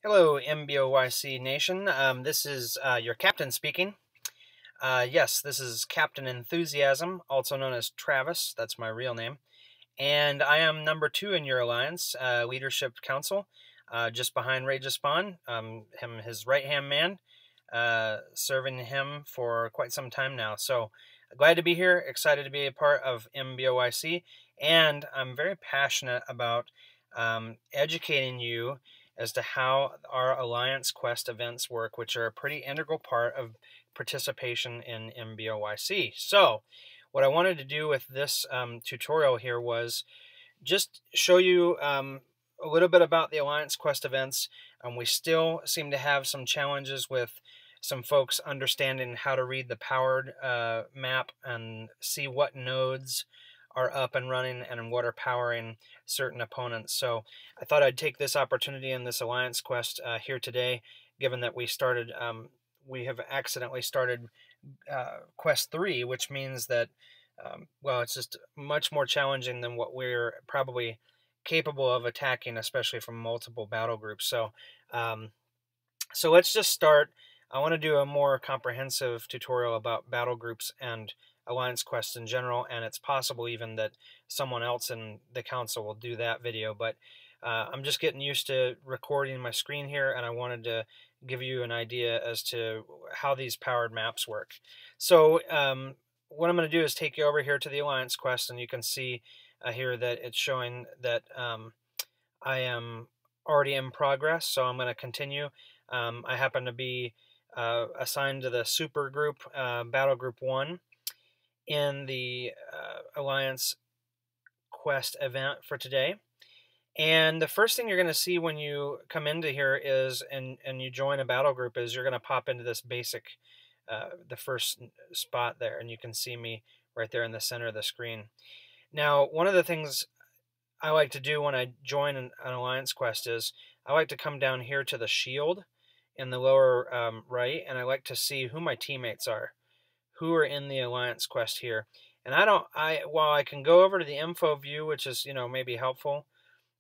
Hello, MBOYC Nation. This is your captain speaking. Yes, this is Captain Enthusiasm, also known as Travis. That's my real name. And I am number 2 in your alliance, Leadership Council, just behind Rageous Spawn, his right-hand man, serving him for quite some time now. So glad to be here, excited to be a part of MBOYC, and I'm very passionate about educating you as to how our Alliance Quest events work, which are a pretty integral part of participation in MBOYC. So what I wanted to do with this tutorial here was just show you a little bit about the Alliance Quest events. We still seem to have some challenges with some folks understanding how to read the powered map and see what nodes are up and running and what are powering certain opponents. So I thought I'd take this opportunity in this Alliance Quest here today, given that we have accidentally started Quest 3, which means that well, it's just much more challenging than what we're probably capable of attacking, especially from multiple battle groups. So let's just start. I want to do a more comprehensive tutorial about battle groups and Alliance Quest in general, and it's possible even that someone else in the council will do that video, but I'm just getting used to recording my screen here, and I wanted to give you an idea as to how these powered maps work. So what I'm going to do is take you over here to the Alliance Quest, and you can see here that it's showing that I am already in progress, so I'm going to continue. I happen to be assigned to the super group, Battle Group 1, in the Alliance Quest event for today. And the first thing you're going to see when you come into here is, and you join a battle group, is you're going to pop into this basic, the first spot there, and you can see me right there in the center of the screen. Now, one of the things I like to do when I join an Alliance Quest is I like to come down here to the shield in the lower right, and I like to see who my teammates are, who are in the Alliance Quest here. And while I can go over to the info view, which is, maybe helpful,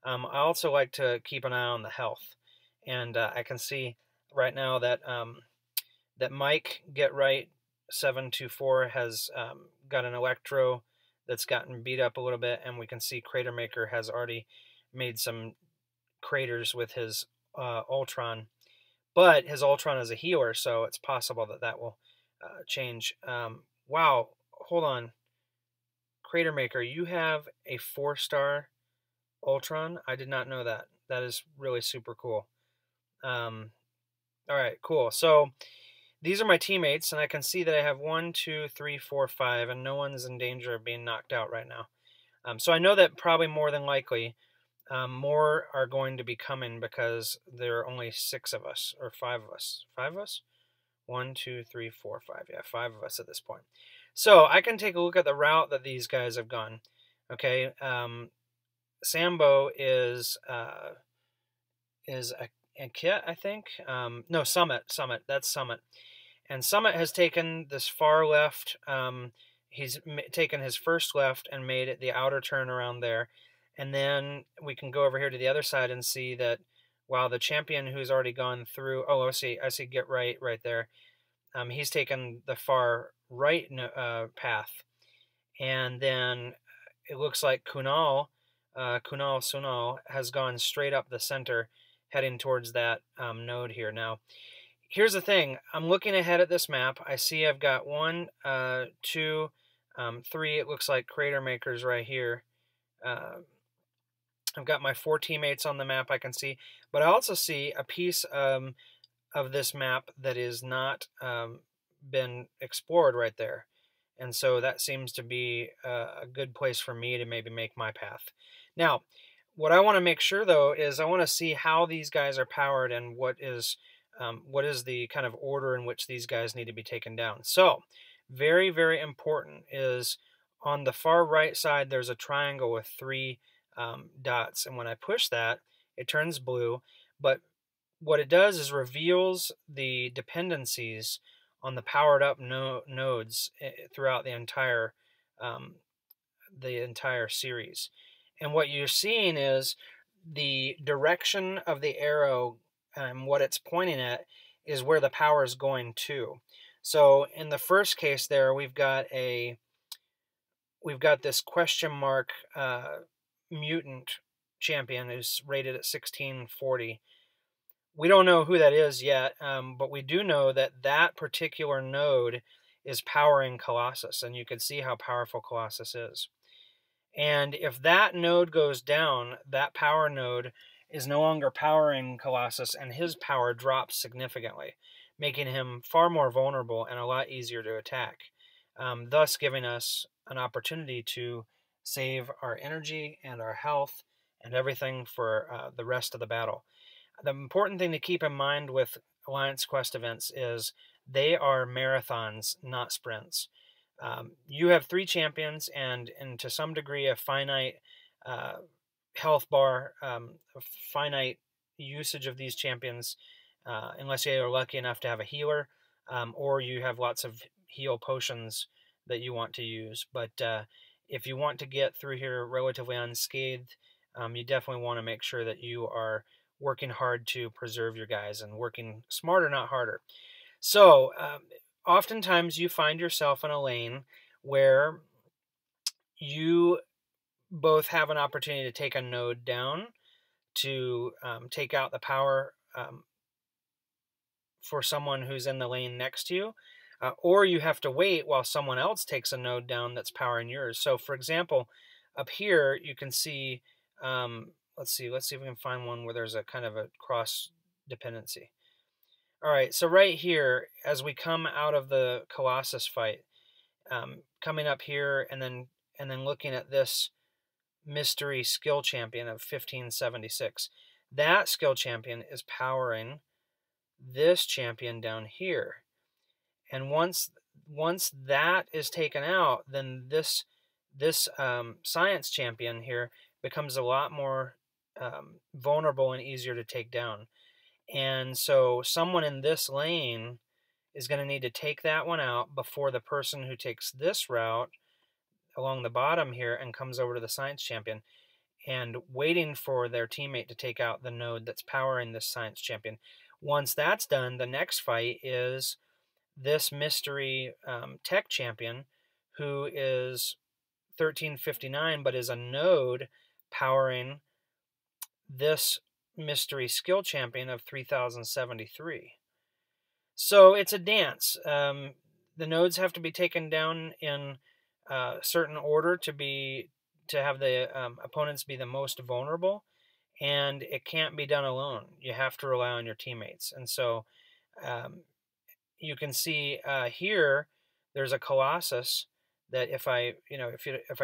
I also like to keep an eye on the health. And I can see right now that that Mike Get Right 724 has got an Electro that's gotten beat up a little bit, and we can see Crater Maker has already made some craters with his Ultron, but his Ultron is a healer, so it's possible that that will change. Wow, hold on. Crater Maker, you have a 4-star Ultron? I did not know that. That is really super cool. All right, cool. So these are my teammates, and I can see that I have 1, 2, 3, 4, 5, and no one's in danger of being knocked out right now. So I know that probably more than likely more are going to be coming because there are only 6 of us, or 5 of us. 5 of us? 1, 2, 3, 4, 5. Yeah, 5 of us at this point. So I can take a look at the route that these guys have gone. Okay, Sambo is a kit, I think. No, Summit. That's Summit. And Summit has taken this far left. He's taken his first left and made it the outer turn around there. And then we can go over here to the other side and see that while the champion who's already gone through, oh, I see Get Right there. He's taken the far right path. And then it looks like Kunal Sunal has gone straight up the center, heading towards that node here. Now, here's the thing. I'm looking ahead at this map. I see I've got 1, 2, 3. It looks like Crater Makers right here. I've got my 4 teammates on the map I can see, but I also see a piece of this map that is not been explored right there. And so that seems to be a good place for me to maybe make my path. Now, what I want to make sure, though, is I want to see how these guys are powered and what is the kind of order in which these guys need to be taken down. So, very, very important is on the far right side, there's a triangle with 3 dots. And when I push that, it turns blue. But what it does is reveals the dependencies on the powered up nodes throughout the entire series. And what you're seeing is the direction of the arrow and what it's pointing at is where the power is going to. So in the first case there, we've got this question mark mutant champion who's rated at 1640. We don't know who that is yet, but we do know that that particular node is powering Colossus, and you can see how powerful Colossus is. And if that node goes down, that power node is no longer powering Colossus, and his power drops significantly, making him far more vulnerable and a lot easier to attack, thus giving us an opportunity to save our energy and our health and everything for the rest of the battle. The important thing to keep in mind with Alliance Quest events is they are marathons, not sprints. You have 3 champions and to some degree a finite health bar, a finite usage of these champions, unless you are lucky enough to have a healer, or you have lots of heal potions that you want to use. But if you want to get through here relatively unscathed, you definitely want to make sure that you are working hard to preserve your guys and working smarter, not harder. So oftentimes you find yourself in a lane where you both have an opportunity to take a node down, to take out the power for someone who's in the lane next to you, or you have to wait while someone else takes a node down that's powering yours. So for example, up here you can see, let's see if we can find one where there's a kind of a cross dependency. All right, so right here, as we come out of the Colossus fight, coming up here and then looking at this mystery skill champion of 1576, that skill champion is powering this champion down here. And once that is taken out, then this science champion here becomes a lot more vulnerable and easier to take down. And so someone in this lane is going to need to take that one out before the person who takes this route along the bottom here and comes over to the science champion and waiting for their teammate to take out the node that's powering this science champion. Once that's done, the next fight is this mystery tech champion who is 1359 but is a node powering this mystery skill champion of 3073. So it's a dance. The nodes have to be taken down in certain order to have the opponents be the most vulnerable, and it can't be done alone. You have to rely on your teammates. And so you can see here there's a Colossus that if I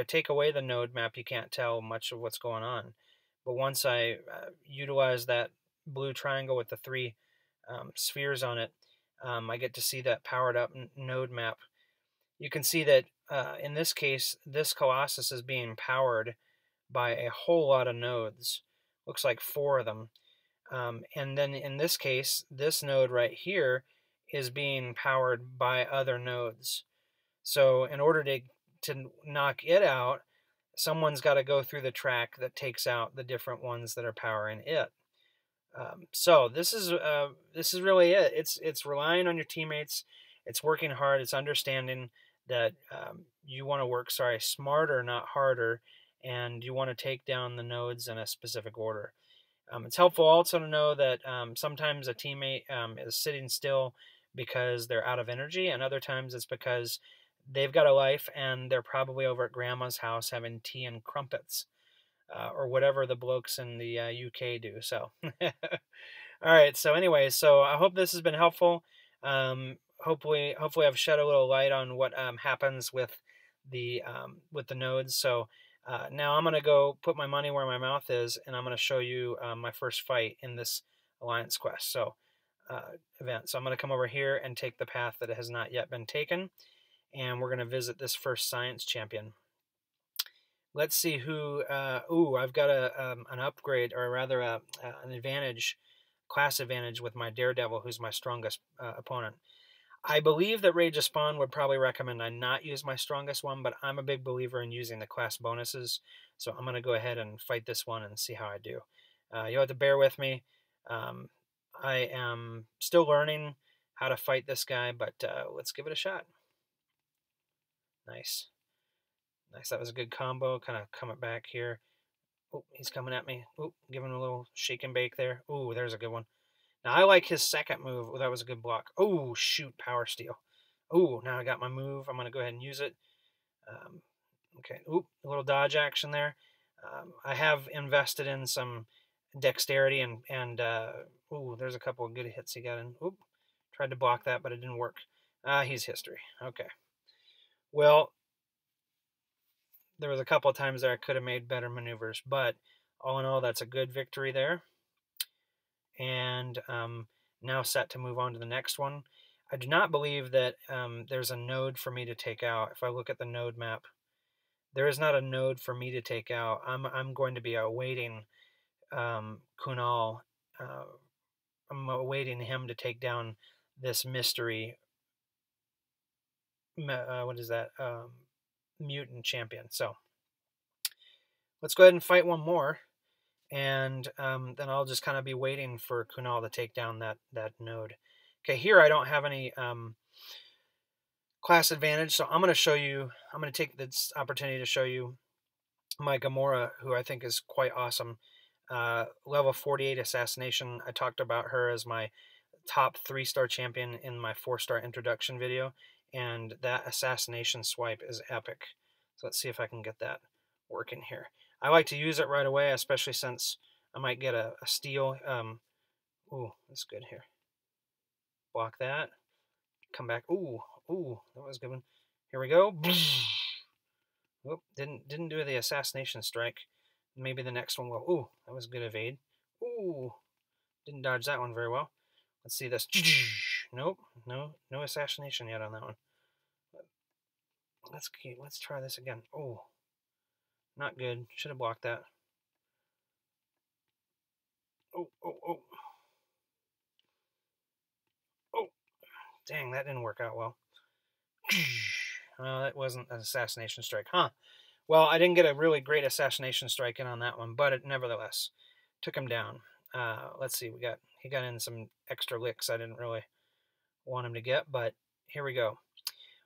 take away the node map, you can't tell much of what's going on. But once I utilize that blue triangle with the 3 spheres on it, I get to see that powered up node map. You can see that in this case, this Colossus is being powered by a whole lot of nodes. Looks like 4 of them. And then in this case, this node right here is being powered by other nodes. So in order to knock it out, someone's got to go through the track that takes out the different ones that are powering it. So this is really it. It's relying on your teammates. It's working hard. It's understanding that you want to work smarter, not harder, and you want to take down the nodes in a specific order. It's helpful also to know that sometimes a teammate is sitting still because they're out of energy, and other times it's because they've got a life and they're probably over at grandma's house having tea and crumpets, or whatever the blokes in the UK do. So, all right. So anyway, so I hope this has been helpful. Hopefully I've shed a little light on what happens with the nodes. So now I'm going to go put my money where my mouth is, and I'm going to show you my first fight in this Alliance Quest event. So I'm going to come over here and take the path that has not yet been taken, and we're going to visit this first science champion. Let's see who. I've got an upgrade, or rather an advantage, class advantage with my Daredevil, who's my strongest opponent. I believe that Rage of Spawn would probably recommend I not use my strongest one, but I'm a big believer in using the class bonuses, so I'm going to go ahead and fight this one and see how I do. You'll have to bear with me. I am still learning how to fight this guy, but let's give it a shot. Nice. Nice. That was a good combo. Kind of coming back here. Oh, he's coming at me. Oh, giving him a little shake and bake there. Oh, there's a good one. Now, I like his second move. Oh, that was a good block. Oh, shoot, power steal. Oh, now I got my move. I'm going to go ahead and use it. Okay. Oop, a little dodge action there. I have invested in some dexterity and ooh, there's a couple of good hits he got in. Oop, tried to block that, but it didn't work. He's history. Okay. Well, there was a couple of times there I could have made better maneuvers, but all in all, that's a good victory there. And now set to move on to the next one. I do not believe that there's a node for me to take out. If I look at the node map, there is not a node for me to take out. I'm going to be awaiting Kunal. I'm awaiting him to take down this mystery. What is that? Mutant champion. So let's go ahead and fight one more, and then I'll just kind of be waiting for Kunal to take down that node. Okay, here I don't have any class advantage, so I'm going to show you. I'm going to take this opportunity to show you my Gamora, who I think is quite awesome. Level 48 assassination. I talked about her as my top 3-star champion in my 4-star introduction video, and that assassination swipe is epic. So let's see if I can get that working here. I like to use it right away, especially since I might get a steal. Ooh, that's good here. Block that. Come back. Ooh, that was a good one. Here we go. Whoop, didn't do the assassination strike. Maybe the next one will. Ooh, that was a good evade. Ooh, didn't dodge that one very well. Let's see this. Nope, no assassination yet on that one. Let's try this again. Oh, not good. Should have blocked that. Oh. Dang, that didn't work out well. Well, that wasn't an assassination strike, huh? Well, I didn't get a really great assassination strike in on that one, but it nevertheless took him down. Let's see, he got in some extra licks I didn't really want him to get, but here we go.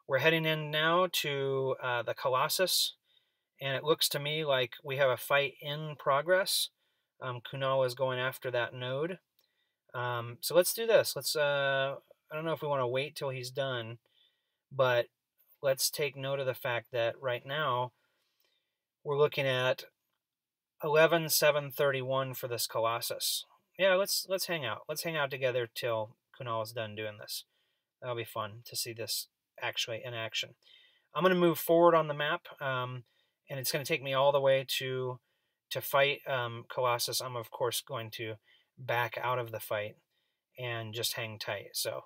We're heading in now to the Colossus, and it looks to me like we have a fight in progress. Kunal is going after that node. So let's do this. I don't know if we want to wait till he's done, but let's take note of the fact that right now we're looking at 11,731 for this Colossus. Yeah, let's hang out. Let's hang out together till Kunal is done doing this. That'll be fun to see this actually in action. I'm going to move forward on the map, and it's going to take me all the way to fight Colossus. I'm, of course, going to back out of the fight and just hang tight. So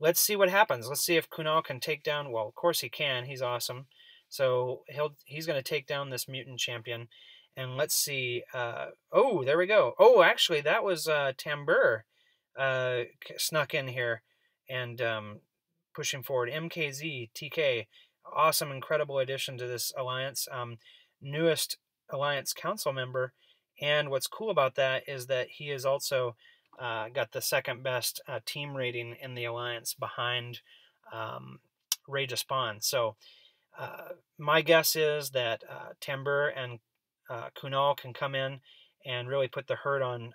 let's see what happens. Let's see if Kunal can take down. Well, of course he can. He's awesome. So he's going to take down this mutant champion. And let's see. Oh, there we go. Oh, actually, that was Tambur snuck in here and pushing forward. MKZ, TK, awesome, incredible addition to this alliance. Newest alliance council member. And what's cool about that is that he is also got the second best team rating in the alliance behind Rage of Spawn. So my guess is that Tambur and Kunal can come in and really put the hurt on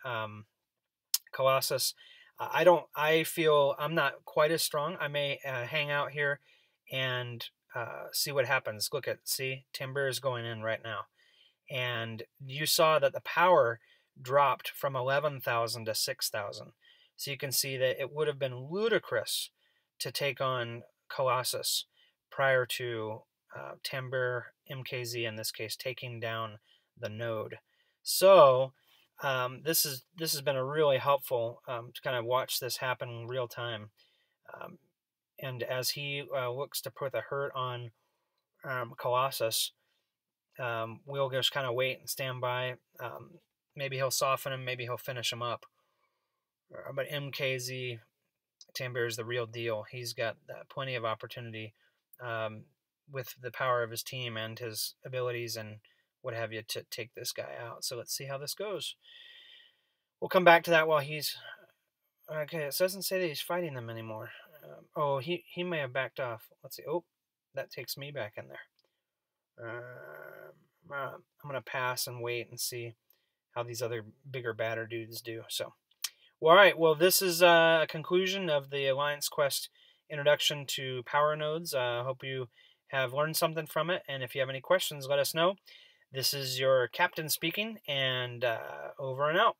Colossus. I feel I'm not quite as strong. I may hang out here and see what happens. See, Tambur is going in right now. And you saw that the power dropped from 11,000 to 6,000. So you can see that it would have been ludicrous to take on Colossus prior to Tambur, MKZ in this case, taking down the node. So this has been a really helpful to kind of watch this happen in real time. And as he looks to put the hurt on Colossus, we'll just kind of wait and stand by. Maybe he'll soften him, maybe he'll finish him up. But MKZ, Tambur is the real deal. He's got plenty of opportunity with the power of his team and his abilities and what have you to take this guy out. So let's see how this goes. We'll come back to that while he's Okay, it doesn't say that he's fighting them anymore. Oh, he may have backed off. Let's see. Oh, that takes me back in there. I'm gonna pass and wait and see how these other bigger, badder dudes do. So, well, all right. Well, this is a conclusion of the Alliance Quest introduction to power nodes. I hope you have learned something from it, and if you have any questions, let us know. This is your captain speaking, and over and out.